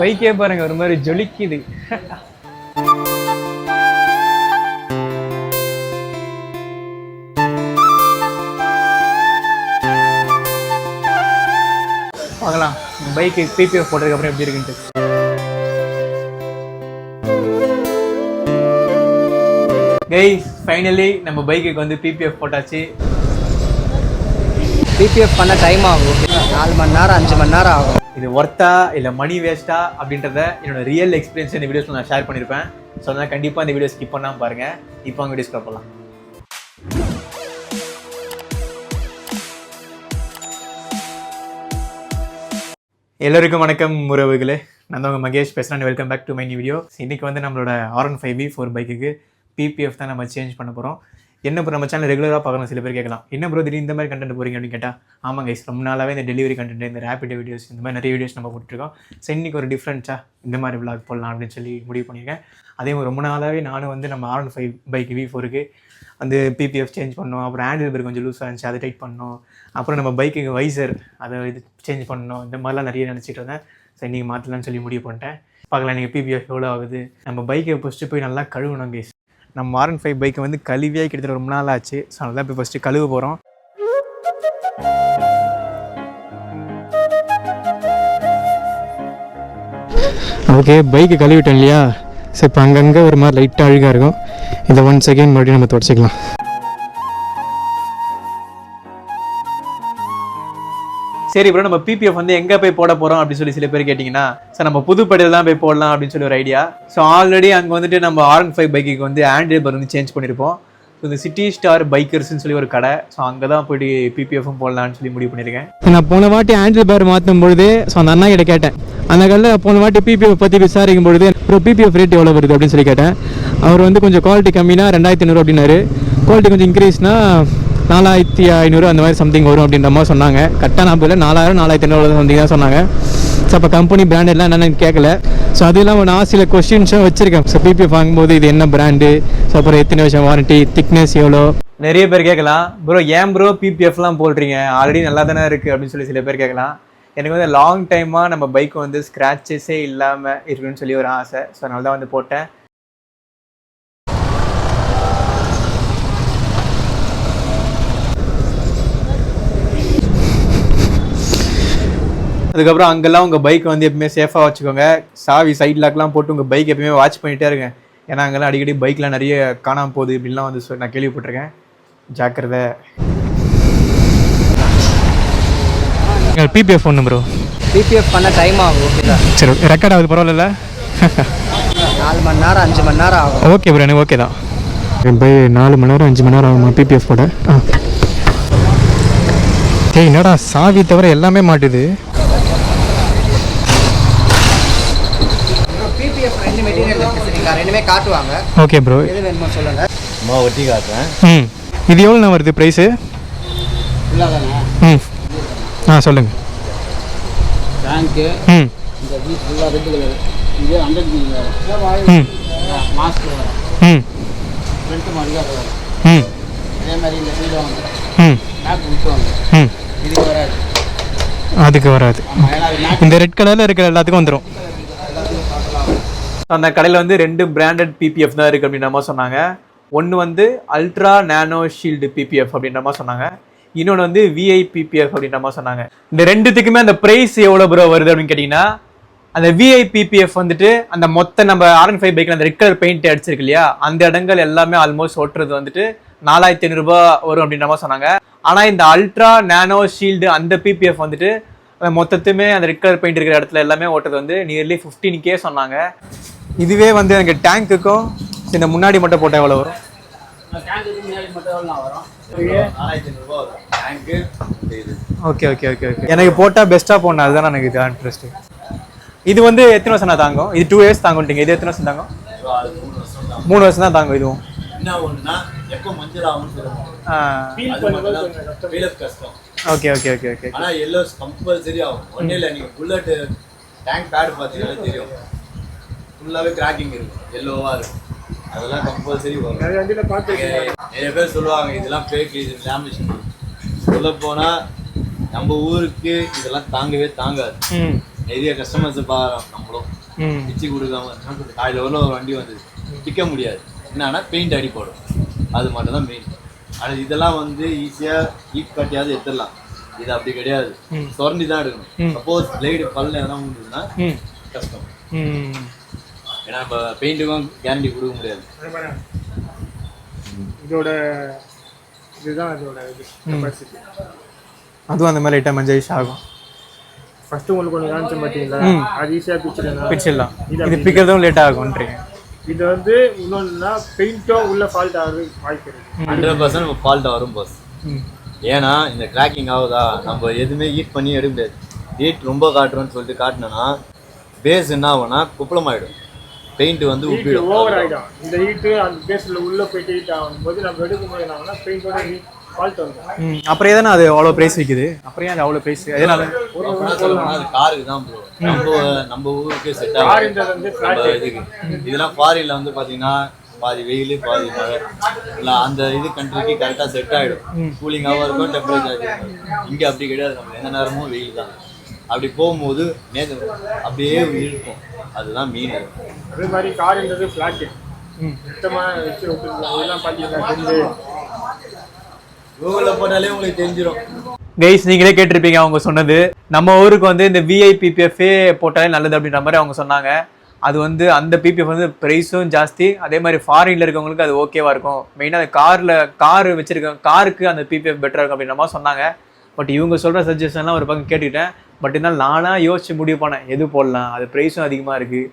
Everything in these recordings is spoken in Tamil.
பைக்கே பாருங்க ஒரு மாதிரி ஜொலிக்குது. பார்க்கலாம் பைக்கு பிபிஎஃப் போட்டதுக்கு அப்புறம் எப்படி இருக்குன்ட்டு. கைஸ் ஃபைனலி நம்ம பைக்குக்கு வந்து பிபிஎஃப் போட்டாச்சு. பிபிஎஃப் பண்ண டைம் ஆகும், 4 மணி நேரம் 5 மணி நேரம் ஆகும். இது ஒர்த்தா இல்லை மணி வேஸ்ட்டா அப்படின்றத என்னோட ரியல் எக்ஸ்பீரியன்ஸ் இந்த வீடியோஸில் நான் ஷேர் பண்ணியிருப்பேன். ஸோ அதனால் கண்டிப்பாக இந்த வீடியோ ஸ்கிப் பண்ணாமல் பாருங்கள். இப்போ அவங்க வீடியோஸ்க்கு போகலாம். எல்லோருக்கும் வணக்கம் உறவுகளே, நான் தான் உங்கள் மகேஷ் பேசுகிறேன். Welcome back to my new video. இன்றைக்கி வந்து நம்மளோட R15V4 பைக்குக்கு பிபிஎஃப் தான் நம்ம சேஞ்ச் பண்ண போகிறோம். என்ன ப்ரோ நம்ம சேனல் ரெகுலராக பார்க்கணும் சில பேர் கேட்கலாம், என்ன ப்ரோ திடீர்னு இந்த மாதிரி கண்டென்ட் போகிறீங்க அப்படின்னு கேட்டால், ஆமாம் கைஸ் ரொம்ப நாளாகவே இந்த டெலிவரி கண்டென்ட், இந்த ரேபிட் வீடியோஸ், இந்த மாதிரி நிறைய வீடியோஸ் நம்ம போட்டுருக்கோம். ஸோ இன்றைக்கி ஒரு டிஃப்ரெண்ட்டாக இந்த மாதிரி விளாக் போடலாம் அப்படின்னு சொல்லி முடிவு பண்ணியிருக்கேன். அதே மாதிரி ரொம்ப நாளாகவே நானும் வந்து நம்ம R15 பைக் V4க்கு வந்து பிபிஎஃப் சேஞ்ச் பண்ணோம். அப்புறம் ஹேண்டில் பேர் கொஞ்சம் லூஸாக இருந்துச்சு, அதை டைட் பண்ணோம். அப்புறம் நம்ம பைக்குக்கு வைசர் அதை இது சேஞ்ச் பண்ணோம். இந்த மாதிரிலாம் நிறைய நினச்சிட்டு இருந்தேன். ஸோ இன்றைக்கி மாற்றலான்னு சொல்லி முடிவு பண்ணிட்டேன். பார்க்கலாம் நீங்கள் பிபிஎஃப் எவ்வளோ ஆகுது. நம்ம பைக்கை ஃபஸ்ட்டு போய் நல்லா கழுவணும் கைஸ். நம்ம R15 பைக்கை வந்து கழுவியாக கிட்டத்தட்ட ரொம்ப நாள் ஆச்சு. ஸோ அதனால் இப்போ ஃபஸ்ட்டு கழுவ போகிறோம். ஓகே, பைக்கு கழுவிட்டோம் இல்லையா? ஸோ இப்போ அங்கங்கே ஒரு மாதிரி லைட்டாக அழுகாக இருக்கும். இதை 1 செகண்ட் மறுபடியும் நம்ம தொடச்சிக்கலாம். சரி ப்ரோ, நம்ம பிபிஎஃப் வந்து எங்கே போய் போட போகிறோம் அப்படின்னு சொல்லி சில பேர் கேட்டிங்கன்னா, சார் நம்ம புதுப்படையில் தான் போய் போடலாம் அப்படின்னு சொல்லி ஒரு ஐடியா. ஸோ ஆல்ரெடி அங்கே வந்துட்டு நம்ம R15 பைக்குக்கு வந்து ஹேண்டில் பார் வந்து சேஞ்ச் பண்ணியிருப்போம். ஸோ இந்த சிட்டி ஸ்டார் பைக்கர்ஸ்ன்னு சொல்லி ஒரு கடை, ஸோ அங்கே தான் போய்ட்டு பிபிஎஃப்பும் போடலான்னு சொல்லி முடிவு பண்ணியிருக்கேன். நான் போன வாட்டி ஹேண்டில் பார் மாற்றும் பொழுது ஸோ அந்த அண்ணா கிட்ட கேட்டேன், அந்த கல்லில் போன வாட்டி பிபிஎஃப் பற்றி விசாரிக்கும் பொழுது ப்ரோ பிபிஎஃப் ரேட் எவ்வளோ வருது அப்படின்னு சொல்லி கேட்டேன். அவர் வந்து கொஞ்சம் குவாலிட்டி கம்மினா 2500 அப்படின்னாரு, குவாலிட்டி கொஞ்சம் இன்க்ரீஸ்னா 4500 அந்த மாதிரி சம்திங் வரும் அப்படின்ற மாதிரி சொன்னாங்க. கரெக்டாக நான் போல 4000 4500 சம்திங் தான் சொன்னாங்க. ஸோ அப்போ கம்பெனி பிராண்டெல்லாம் என்னென்னு கேட்கல. ஸோ அது இல்லாமல் நான் சில கொஸ்டின்ஸும் வச்சுருக்கேன். ஸோ பிபிஎஃப் வாங்கும்போது இது என்ன பிராண்டு, ஸோ அப்புறம் எத்தனை வருஷம் வாரண்ட்டி, திக்னஸ் எவ்வளோ. நிறைய பேர் கேட்கலாம், ப்ரோ ஏன் ப்ரோ பிபிஎஃப்லாம் போடுறீங்க, ஆல்ரெடி நல்லா தானே இருக்குது அப்படின்னு சொல்லி சில பேர் கேட்கலாம். எனக்கு வந்து லாங் டைமாக நம்ம பைக்கு வந்து ஸ்க்ராச்சஸே இல்லாமல் இருக்குன்னு சொல்லி ஒரு ஆசை. ஸோ அதனால தான் வந்து போட்டேன். அதுக்கப்புறம் அங்கெல்லாம் உங்கள் பைக்கை வந்து எப்பவுமே சேஃபாக வச்சுக்கோங்க. சாவி சைட் லாக்லாம் போட்டு உங்கள் பைக் எப்பவுமே வாட்ச் பண்ணிகிட்டே இருங்க. ஏன்னா அங்கெல்லாம் அடிக்கடி பைக்லாம் நிறைய காணாமல் போகுது இப்படிலாம் வந்து நான் கேள்விப்பட்டிருக்கேன். ஜாக்கிரதை. பிபிஎஃப் ஒன்று ப்ரோ, பிபிஎஃப் பண்ண டைம் ஆகும். சரி ரெக்கார்ட் ஆகுது, பரவாயில்ல. 4 மணி நேரம் 5 மணி நேரம் ஆகும். ஓகே ப்ரோ, எனக்கு ஓகே தான். பை 4 மணி நேரம் 5 மணி நேரம் ஆகுமா பிபிஎஃப் போட? ஏய் என்னடா சாவி தவிர எல்லாமே மாட்டுது. பிபிஎஃப் 2 மெட்டீரியல் இருக்குங்க, ரெண்டுமே காட்டுவாங்க. ஓகே ப்ரோ, எது வேணுமோ சொல்லுங்க. அம்மா ஒட்டி காட்டுறேன். இது எவ்வளோ வருது ப்ரைஸு? சொல்லுங்க. டேங்க்கு இந்த வீட் ஃபுல்லாக ரெட் கலர், இதே 100 மாஸ்க் வரும், ஃப்ரண்ட் மடிக்காக வரும். அதே மாதிரி இந்த சைடு வாங்க, மேப் விட்டுவாங்க, இதுக்கு வராது. அதுக்கு வராது. இந்த ரெட் கலரில் இருக்கிற எல்லாத்துக்கும் வந்துடும். அந்த கடையில் வந்து 2 பிராண்டட் பிபிஎஃப் தான் இருக்குது அப்படின்ற மாதிரி சொன்னாங்க. ஒன்று வந்து அல்ட்ரா நானோ ஷீல்டு பிபிஎஃப் அப்படின்ற மாதிரி சொன்னாங்க. இன்னொன்று வந்து விஐபிபிஎஃப் அப்படின்ற மாதிரி சொன்னாங்க. இந்த ரெண்டுத்துக்குமே அந்த ப்ரைஸ் எவ்வளோ ப்ரோ வருது அப்படின்னு கேட்டிங்கன்னா, அந்த விஐபிபிஎஃப் வந்துட்டு அந்த மொத்த நம்ம R15 பைக்கில் அந்த ரெட் கலர் பெயிண்ட் அடிச்சிருக்கு இல்லையா, அந்த இடங்கள் எல்லாமே ஆல்மோஸ்ட் ஓட்டுறது வந்துட்டு 4500 ரூபாய் வரும் அப்படின்ற மாதிரி சொன்னாங்க. ஆனால் இந்த அல்ட்ரா நானோ ஷீல்டு அந்த பிபிஎஃப் வந்துட்டு மொத்தத்துமே அந்த ரெட் கலர் பெயிண்ட் இருக்கிற இடத்துல எல்லாமே ஓட்டுறது வந்து நியர்லி 15K சொன்னாங்க. இதுவே வந்து எனக்கு டேங்க்குக்கும் இந்த முன்னாடி மட்டும் போட்டால் எவ்வளோ வரும்? ஓகே ஓகே ஓகே ஓகே, எனக்கு போட்டால் பெஸ்ட்டாக போடணும், அதுதான் எனக்கு இது இன்ட்ரெஸ்ட்டு. இது வந்து எத்தனை வருஷம் நான் தாங்கும்? இது 2 years தாங்கும்ட்டீங்க. இது எத்தனை வருஷம் தாங்கும்? 3 வருஷம் தான் தாங்கும். இதுவும் ஓகே ஓகே ஓகே ஓகே. ஆனால் எல்லோ கம்பல்சரி ஆகும். ஒன்றும் இல்லை, நீங்கள் புல்லட் டேங்க் பேட் பார்த்தீங்கன்னா தெரியும், ஃபுல்லாகவே கிராக்கிங் இருக்கும், எல்லோவாக இருக்கும். அதெல்லாம் கம்பல்சரி வரும். நிறைய பேர் சொல்லுவாங்க இதெல்லாம் ஃபேக், இது லேமினேஷன். சொல்ல போனால் நம்ம ஊருக்கு இதெல்லாம் தாங்கவே தாங்காது. நிறைய கஸ்டமர்ஸ் பார்க்குறோம் நம்மளும் பிச்சு கொடுக்காம காலையில் ஒரு வண்டி வந்தது விற்க முடியாது. என்னன்னா பெயிண்ட் அடி போடும், அது மட்டும் தான் மெயின். ஆனால் இதெல்லாம் வந்து ஈஸியாக ஈட் காட்டியாவது எடுத்துடலாம். இது அப்படி கிடையாது, சுரண்டி தான் எடுக்கணும். சப்போஸ் பிளேடு பல்ல எதனா இருந்ததுன்னா கஷ்டம். ஏன்னா இப்போ பெயிண்ட்டுக்கும் கேரண்டி கொடுக்க முடியாது. இதோட இதுதான் இதோட இது கெப்பாசிட்டி. அதுவும் அந்த மாதிரி லைட்டாக மஞ்சள் ஆகும். ஃபர்ஸ்ட் உங்களுக்கு ஒன்று காமிச்சு பார்த்தீங்களா, அது ஈஸியாக பிச்சிடலாம். இது பிக்கிறதும் லேட்டாக ஆகும்ன்றீங்க. இது வந்து இன்னொன்னா பெயிண்ட்டோ உள்ள ஃபால்ட் ஆகுது வாய்ப்பு இருக்கு. 100% ஃபால்ட் வரும் பாஸ். ஏன்னா இந்த கிராக்கிங் ஆகுதா, நம்ம எதுவுமே ஹீட் பண்ணி எடுக்க முடியாது. ஹீட் ரொம்ப காட்டுறோன்னு சொல்லிட்டு காட்டினோன்னா பேஸ் என்ன ஆகும்னா குப்பளம் ஆகிடும், பெயிண்ட் வந்து உப்பிடும், ஓவர் ஆகிடும். இந்த ஹீட்டு அந்த பேஸில் உள்ளே போயிட்டு ஹீட் ஆகும்போது நம்ம எடுக்கும்போது என்ன ஆகும்னா பெயிண்டோட ஹீட் ஃபால்ட் வந்துடும். அப்புறம் எதனா அது அவ்வளோ ப்ரைஸ் விற்குது? அப்புறம் அது அவ்வளோ ப்ரைஸ் எதனால? அது காருக்கு தான் ப்ரோ. நம்ம ஊருக்கு செட் ஆகும். இதுக்கு இதெல்லாம் ஃபாரின்ல வந்து பார்த்தீங்கன்னா பாதி வெயில் பாதி மழை இல்லை, அந்த இது கண்ட்ரிக்கு கரெக்டாக செட் ஆகிடும். கூலிங்காகவும் இருக்கும், டெம்பரேச்சர். இங்கே அப்படி கிடையாது, நம்ம எந்த நேரமும் வெயில் தான். அப்படி போகும்போது நேற்று அப்படியே இருக்கும், அதுதான் மீன். அதே மாதிரி காருன்றது ஃப்ளாட்டு சுத்தமாக வச்சு இதெல்லாம் பார்த்தீங்கன்னா கூகுளில் போட்டாலே உங்களுக்கு தெரிஞ்சிடும். கைஸ் நீங்களே கேட்டிருப்பீங்க அவங்க சொன்னது. நம்ம ஊருக்கு வந்து இந்த விஐபிபிஎஃப்ஏ போட்டாலே நல்லது அப்படின்ற மாதிரி அவங்க சொன்னாங்க. அது வந்து அந்த பிபிஎஃப் வந்து ப்ரைஸும் ஜாஸ்தி, அதே மாதிரி ஃபாரின்ல இருக்கவங்களுக்கு அது ஓகேவா இருக்கும். மெயினாக அந்த கார் வச்சிருக்க காருக்கு அந்த பிபிஎஃப் பெட்டராக இருக்கும் அப்படின்ற மாதிரி சொன்னாங்க. பட் இவங்க சொல்கிற சஜஷன்லாம் ஒரு பக்கம் கேட்டுக்கிட்டேன். பட் இருந்தாலும் நானாக யோசிச்சு முடிவு பண்ணேன் எது போடலாம், அது ப்ரைஸும் அதிகமாக இருக்குது,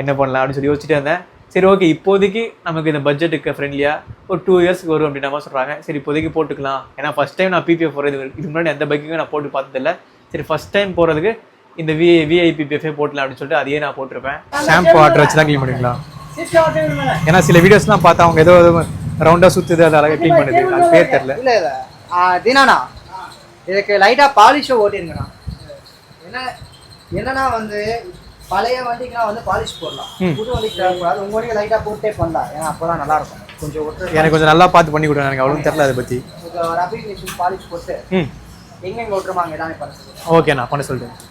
என்ன பண்ணலாம் அப்படின்னு சொல்லி யோசிச்சுட்டே இருந்தேன். சரி ஓகே, இப்போதைக்கு நமக்கு இந்த பட்ஜெட்டுக்கு ஃப்ரெண்ட்லியாக ஒரு 2 இயர்ஸ்க்கு வரும் அப்படின்ற மாதிரி சொல்கிறாங்க. சரி இப்போதைக்கு போட்டுக்கலாம். ஏன்னா ஃபஸ்ட் டைம் நான் பிபிஎஃப் போடுறது, இதுக்கு முன்னாடி எந்த பைக்குக்கும் நான் போட்டு பார்த்ததில்ல. சரி ஃபஸ்ட் டைம் போகிறதுக்கு இந்த விஐபிபிஎஃப்ஏ போட்டலாம் அப்படின்னு சொல்லிட்டு அதையே நான் போட்டிருப்பேன். ஷாம்பு வாட்டர் வச்சு தான் க்ளீன் பண்ணிக்கலாம். ஏன்னா சில வீடியோஸ்லாம் பார்த்தா அவங்க ஏதோ ரவுண்டாக சுற்றுது, அது அழகாக க்ளீன் பண்ணுது, அது பேர் தெரில. இல்லை இல்லை தினாண்ணா, இதுக்கு லைட்டாக பாலிஷை ஓட்டிருங்கண்ணா. என்னன்னா வந்து பழைய வண்டிக்குலாம் வந்து பாலிஷ் போடலாம், புது வண்டிக்கு தேவைப்படாது. உங்கள் வண்டிக்கு லைட்டாக போட்டே பண்ணலாம், ஏன்னா அப்போ தான் நல்லாயிருக்கும். கொஞ்சம் ஒட்டு எனக்கு கொஞ்சம் நல்லா பார்த்து பண்ணி கொடுங்க, எனக்கு அவ்வளோ தெரில அதை பற்றி. ஒரு அப்ளிகேஷன் பாலிஷ் போட்டு எங்கெங்கே ஓட்டுருமாங்க எல்லாமே பண்ண சொல்லுங்கள். ஓகேண்ணா, பண்ண சொல்லிட்டேன்.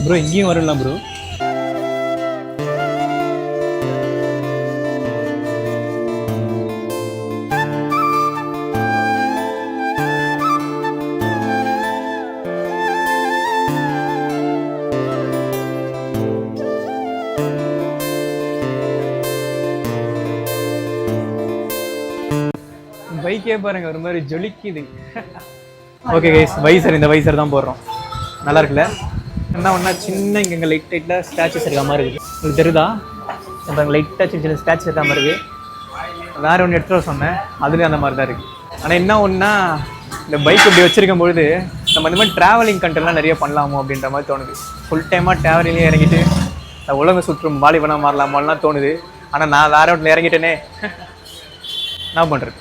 ப்ரோ இங்கேயும் வரலாம் ப்ரோ. பைக்கே பாருங்க ஒரு மாதிரி ஜொலிக்குது. ஓகே கைஸ், வைசர் இந்த வைசர் தான் போடுறோம். நல்லா இருக்குல்ல? என்ன ஒன்றா சின்ன இங்கே லைட்டாக ஸ்டாச்சஸ் இருக்க மாதிரி இருக்குது. உங்களுக்கு தெரியுதா? இப்போ லைட்டாக சின்ன சின்ன ஸ்டாச்சஸ் இருக்க மாதிரி இருக்குது. வேறு ஒன்று எடுத்துகிட்டு சொன்னேன், அதுலேயும் அந்த மாதிரி தான் இருக்குது. ஆனால் என்ன ஒன்றா இந்த பைக் இப்படி வச்சுருக்கும் பொழுது நம்ம இந்த மாதிரி ட்ராவலிங் கண்டெல்லாம் நிறைய பண்ணலாமோ அப்படின்ற மாதிரி தோணுது. ஃபுல் டைமாக ட்ராவலிங்லேயே இறங்கிட்டு உலகம் சுற்றும் வாலிபனாக மாறலாமான்லாம் தோணுது. ஆனால் நான் வேறு ஒன்றில் இறங்கிட்டேனே, என்ன பண்ணுறது?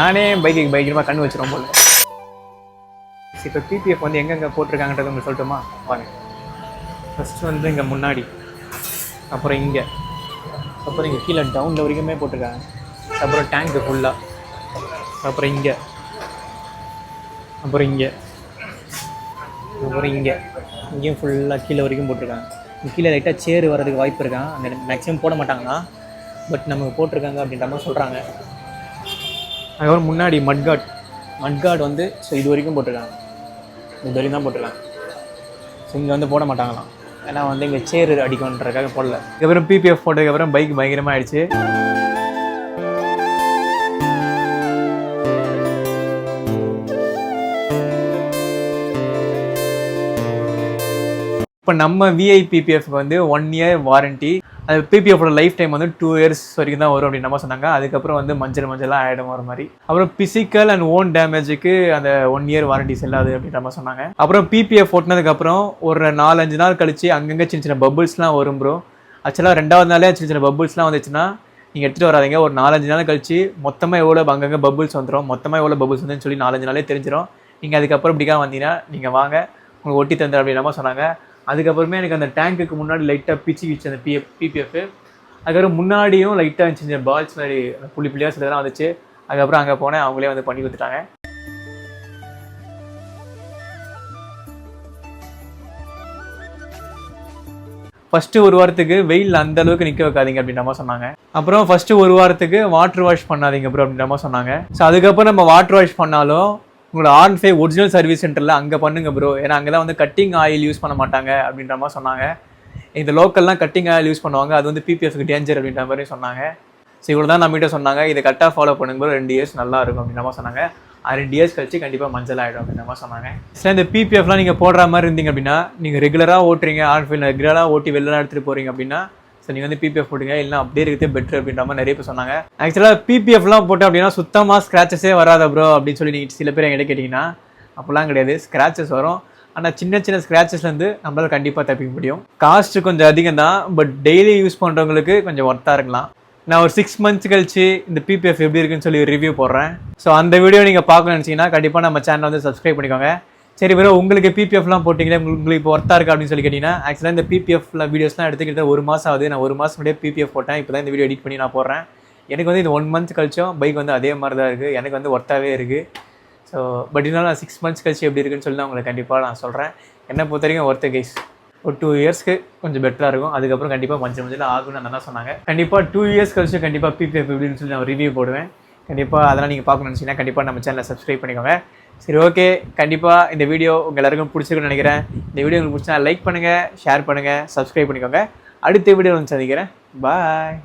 நானே பைக்குக்கு பயங்கரமாக கண்ணு வச்சிரும் போல. இப்போ பிபிஎஃப் வந்து எங்கெங்கே போட்டிருக்காங்கன்றது உங்களுக்கு சொல்லட்டுமா? வாங்க. ஃபஸ்ட்டு வந்து இங்கே முன்னாடி, அப்புறம் இங்கே, அப்புறம் இங்கே கீழே டவுனில் வரைக்குமே போட்டிருக்காங்க. அப்புறம் டேங்க்கு ஃபுல்லாக, அப்புறம் இங்கே, அப்புறம் இங்கே, அப்புறம் இங்கே, இங்கேயும் ஃபுல்லாக கீழே வரைக்கும் போட்டிருக்காங்க. கீழே லைட்டாக சேரு வர்றதுக்கு வாய்ப்பு இருக்கான், அந்த மேக்ஸிமம் போட மாட்டாங்கன்னா, பட் நமக்கு போட்டிருக்காங்க அப்படின்ற மாதிரி சொல்கிறாங்க. அதுக்கப்புறம் முன்னாடி மட்காட் வந்து ஸோ இது வரைக்கும் போட்டிருக்காங்க, இது வரைக்கும் தான் போட்டிருக்காங்க. ஸோ இங்கே வந்து போட மாட்டாங்களாம், ஏன்னா வந்து இங்கே சேரு அடிக்கணுன்றதுக்காக போடல. இதுக்கப்புறம் பிபிஎஃப் போட்டதுக்கப்புறம் பைக் பயங்கரமாக ஆயிடுச்சு. இப்போ நம்ம விஐபிபிஎஃப்க்கு வந்து 1 இயர் வாரண்ட்டி, அது பிபிஎஃபோட லைஃப் டைம் வந்து 2 years வரைக்கும் தான் வரும் அப்படின்னு நம்ம சொன்னாங்க. அதுக்கப்புறம் வந்து மஞ்சளாக ஆகிடும் வர மாதிரி. அப்புறம் பிசிக்கல் அண்ட் ஓன் டேமேஜுக்கு அந்த 1 year வாரண்டி செல்லாது அப்படின்னு நம்ம சொன்னாங்க. அப்புறம் பிபிஎஃப் ஓட்டினதுக்கப்புறம் ஒரு 4-5 நாள் கழிச்சு அங்கங்கே சின்ன சின்ன பபுள்ஸ்லாம் வரும் ப்ரோ. ஆக்சுவலாக 2வது நாளே சின்ன சின்ன பபுள்ஸ்லாம் வந்துச்சுன்னா நீங்கள் எடுத்துகிட்டு வராதிங்க. ஒரு 4-5 நாள் கழிச்சு மொத்தமாக எவ்வளோ அங்கங்கே பபுள்ஸ் வந்துடும், மொத்தமாக எவ்வளோ பபுள்ஸ் வந்துன்னு சொல்லி 4-5 நாளே தெரிஞ்சிடும். நீங்கள் அதுக்கப்புறம் இப்படிக்காக வந்தீங்கன்னா நீங்கள் வாங்க உங்களுக்கு ஒட்டி தந்துடும் அப்படின்னு நம்ம சொன்னாங்க. அதுக்கப்புறமே எனக்கு அந்த டேங்க்குக்கு முன்னாடி லைட்டாக பிச்சு அந்த பிபிஎஃப். அதுக்கப்புறம் முன்னாடியும் லைட்டாக இருந்துச்சு பால்ஸ் மாதிரி புள்ளியாக சிலதெல்லாம் வந்துச்சு. அதுக்கப்புறம் அங்கே போனேன், அவங்களே வந்து பண்ணி கொடுத்துட்டாங்க. ஃபஸ்ட்டு 1 வாரத்துக்கு வெயில் அந்த அளவுக்கு நிற்க வைக்காதீங்க அப்படின்ற மாதிரி சொன்னாங்க. அப்புறம் ஃபஸ்ட்டு 1 வாரத்துக்கு வாட்டர் வாஷ் பண்ணாதீங்க ப்ரோ அப்படின்ற மாதிரி சொன்னாங்க. ஸோ அதுக்கப்புறம் நம்ம வாட்டர் வாஷ் பண்ணாலும் உங்களோட R15 ஒரிஜினல் சர்வீஸ் சென்டரில் அங்கே பண்ணுங்க ப்ரோ. ஏன்னா அங்கே தான் வந்து கட்டிங் ஆயில் யூஸ் பண்ண மாட்டாங்க அப்படின்ற மாதிரி சொன்னாங்க. இந்த லோக்கல்லாம் கட்டிங் ஆயில் யூஸ் பண்ணுவாங்க, அது வந்து பிபிஎஃப்க்கு டேஞ்சர் அப்படின்ற மாதிரி சொன்னாங்க. ஸோ இவ்வளோ தான் நம்மகிட்ட சொன்னாங்க. இதை கரெக்டாக ஃபாலோ பண்ணுங்க ப்ரோ, 2 years நல்லா இருக்கும் அப்படின்ற மாதிரி சொன்னாங்க. 2 years கழிச்சு கண்டிப்பாக மஞ்சள் ஆகிடும் அப்படின்ற மாதிரி சொன்னாங்க. சரி, இந்த பிபிஎஃப்லாம் நீங்கள் போடுற மாதிரி இருந்தீங்க அப்படின்னா, நீங்கள் ரெகுலராக ஓட்டுறீங்க, R15 ரெகுலராக ஓட்டி வெளிலாம் எடுத்துகிட்டு போகிறீங்க அப்படின்னா ஸோ நீங்கள் வந்து பிபிஎஃப் போட்டுங்க, இல்லை அப்படியே இருக்கிறதே பெட்ரு அப்படின்ற மாதிரி நிறைய பேர் சொன்னாங்க. ஆக்சுவலாக பிபிஎஃப்லாம் போட்டோம் அப்படின்னா சுத்தமாக ஸ்க்ராச்சஸே வராத ப்ரோ அப்படின்னு சொல்லி நீங்கள் சில பேர் என்கிட்ட கேட்டிங்கன்னா, அப்போல்லாம் கிடையாது. ஸ்க்ராச்சஸ் வரும், ஆனால் சின்ன சின்ன ஸ்க்ராச்சஸ்லேருந்து நம்மளால் கண்டிப்பாக தப்பிக்க முடியும். காஸ்ட்டு கொஞ்சம் அதிகம் தான், பட் டெய்லி யூஸ் பண்ணுறவங்களுக்கு கொஞ்சம் ஒர்த்தாக இருக்கலாம். நான் ஒரு 6 months கழிச்சு இந்த பிபிஎஃப் எப்படி இருக்குன்னு சொல்லி ரிவ்யூ போடுறேன். ஸோ அந்த வீடியோ நீங்கள் பார்க்கணும்னு நினச்சிங்கன்னா கண்டிப்பாக நம்ம சேனலை வந்து சப்ஸ்கிரைப் பண்ணிக்கோங்க. சரி ப்ரோ, உங்களுக்கு பிபிஎஃப்லாம் போட்டிங்களே, உங்களுக்கு இப்போ ஒர்த்தாக இருக்கா அப்படின்னு சொல்லி கேட்டிங்கன்னா, ஆக்சுவலாக இந்த பிபிஎஃப்ல வீடியோஸ்லாம் எடுத்துக்கிட்டு 1 மாதம் ஆகுது. நான் 1 மாதம் முன்னாடியே பிபிஎஃப் போட்டேன். இப்போ தான் இந்த வீடியோ எடிட் பண்ணி நான் போடுறேன். எனக்கு வந்து இந்த 1 month கழிச்சும் பைக் வந்து அதே மாதிரி தான் இருக்குது, எனக்கு வந்து ஒர்த்தாகவே இருக்குது. ஸோ பட் இருந்தாலும் நான் 6 months கழிச்சு எப்படி இருக்குன்னு சொல்லி நான் உங்களுக்கு கண்டிப்பாக நான் சொல்கிறேன். என்னை பொறுத்த வரைக்கும் ஒர்த்து கைஸ். ஒரு 2 yearsக்கு கொஞ்சம் பெட்டராக இருக்கும். அதுக்கப்புறம் கண்டிப்பாக மஞ்சள் ஆகும்னு நல்லா சொன்னாங்க. கண்டிப்பாக 2 years கழிச்சு கண்டிப்பாக பிபிஎஃப் எப்படின்னு சொல்லி நான் ரிவ்யூ போடுவேன். கண்டிப்பாக அதெல்லாம் நீங்கள் பார்க்கணும்னு நினச்சிங்கன்னா கண்டிப்பாக நம்ம சேனலை சப்ஸ்கிரைப் பண்ணிக்கோங்க. சரி, ஓகே, கண்டிப்பாக இந்த வீடியோ உங்கள் எல்லாருக்கும் பிடிச்சிருக்குன்னு நினைக்கிறேன். இந்த வீடியோ உங்களுக்கு பிடிச்சா லைக் பண்ணுங்கள், ஷேர் பண்ணுங்கள், சப்ஸ்கிரைப் பண்ணிக்கோங்க. அடுத்த வீடியோ வந்து சந்திக்கிறேன். பாய்.